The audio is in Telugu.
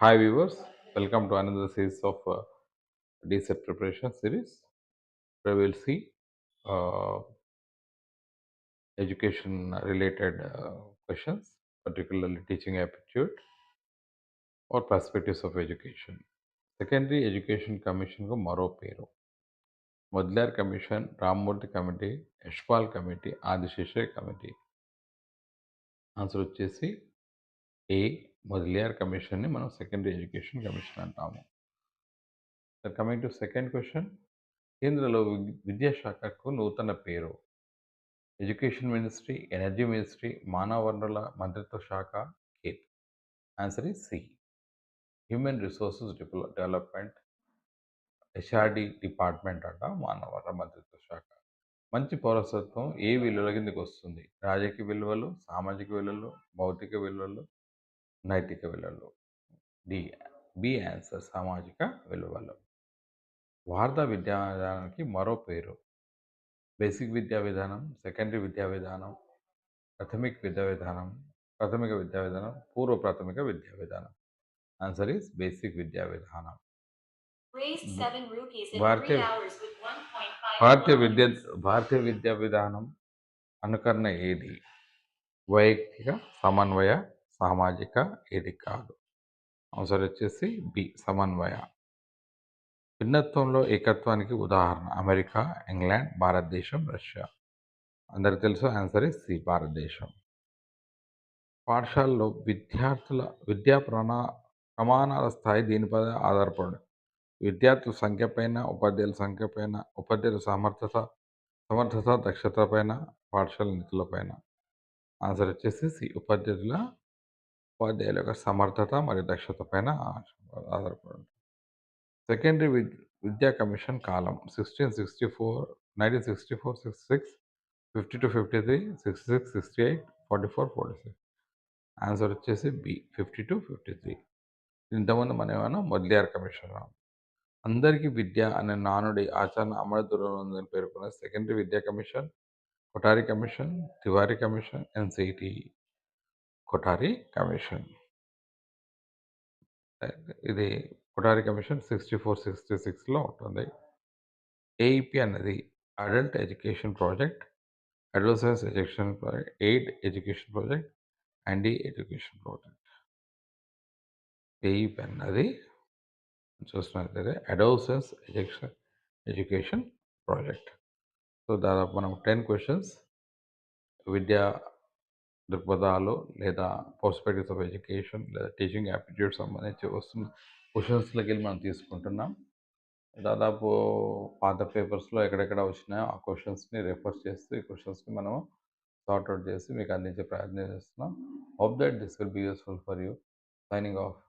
Hi viewers, welcome to another series of DSET preparation series where we'll see uh, education related questions, particularly teaching aptitude or perspectives of education. Secondary education కమిషన్కు మరో పేరు Mudaliar commission, Ramamurthy committee, Yashpal committee, Adiseshaiah committee. Answer వచ్చేసి ఏ మొదలియార్ కమిషన్ని మనం సెకండరీ ఎడ్యుకేషన్ కమిషన్ అంటాము. కమింగ్ టు సెకండ్ క్వశ్చన్, కేంద్రలో విద్యాశాఖకు నూతన పేరు ఎడ్యుకేషన్ మినిస్ట్రీ, ఎనర్జీ మినిస్ట్రీ, మానవ వనరుల మంత్రిత్వ శాఖ, కేట్. Answer is C, human resources development, HRD department అంట మానవ వనరుల మంత్రిత్వ శాఖ. మంచి పౌరసత్వం ఏ విలువల కిందకి వస్తుంది? రాజకీయ విలువలు, సామాజిక విలువలు, భౌతిక విలువలు, నైతిక విలువలు. డి, బి ఆన్సర్ సామాజిక విలువలు. భారత విద్యా విధానానికి మరో పేరు బేసిక్ విద్యా విధానం, సెకండరీ విద్యా విధానం, ప్రాథమిక విద్యా విధానం, పూర్వ ప్రాథమిక విద్యా విధానం. ఆన్సర్ ఈస్ బేసిక్ విద్యా విధానం. భారతీయ భారతీయ విద్య భారతీయ విద్యా విధానం అనుకరణ ఏది? వైయక్తిక, సమన్వయ, సామాజిక, ఏది కాదు? ఆన్సర్ వచ్చేసి బి, సమన్వయ. భిన్నత్వంలో ఏకత్వానికి ఉదాహరణ అమెరికా, ఇంగ్లాండ్, భారతదేశం, రష్యా. అందరికి తెలుసు ఆన్సర్ ఇస్ సి, భారతదేశం. పాఠశాలలో విద్యార్థుల ప్రమాణాల స్థాయి దీనిపై ఆధారపడి విద్యార్థుల సంఖ్య పైన, ఉపాధ్యాయుల సంఖ్య పైన, ఉపాధ్యాయుల సమర్థత, దక్షత పైన, పాఠశాల నిధుల పైన. ఆన్సర్ వచ్చేసి సి, ఉపాధ్యాయుల యొక్క సమర్థత మరియు దక్షత పైన ఆధారపడి ఉంటుంది. సెకండరీ విద్యా కమిషన్ కాలం 1664, 1964, 66, 52, 53, 66, 68, 44, 46. ఆన్సర్ వచ్చేసి బి, 52, 53. ఇంతకుముందు మనం ఏమన్నా మొదలియార్ కమిషన్. అందరికీ విద్య అనే నానుడి ఆచరణ అమలు దూరంలో ఉందని పేర్కొన్న సెకండరీ విద్యా commission, Kothari commission, Tiwari commission, NCT. Kothari commission. ఇది కొఠారి కమిషన్ 64, 66లో ఉంటుంది. ఏఈపి అన్నది adult education project, advance education project, aid education project, and education project. AEP అన్నది చూసినట్లయితే అడోసెన్స్ ఎడ్యుకేషన్ ప్రాజెక్ట్. సో దాదాపు మనం 10 క్వశ్చన్స్ విద్యా దృక్పథాలు లేదా పర్స్పెక్టివ్స్ ఆఫ్ ఎడ్యుకేషన్ లేదా టీచింగ్ యాప్టిట్యూడ్ సంబంధించి వస్తున్న క్వశ్చన్స్లోకి వెళ్ళి మనం తీసుకుంటున్నాం. దాదాపు పాత పేపర్స్లో ఎక్కడెక్కడ వచ్చినాయో ఆ క్వశ్చన్స్ని రెఫర్ చేస్తూ ఈ క్వశ్చన్స్ని మనం సార్ట్అవుట్ చేసి మీకు అందించే ప్రయత్నం చేస్తున్నాం. Hope that this will be useful for you. Signing of.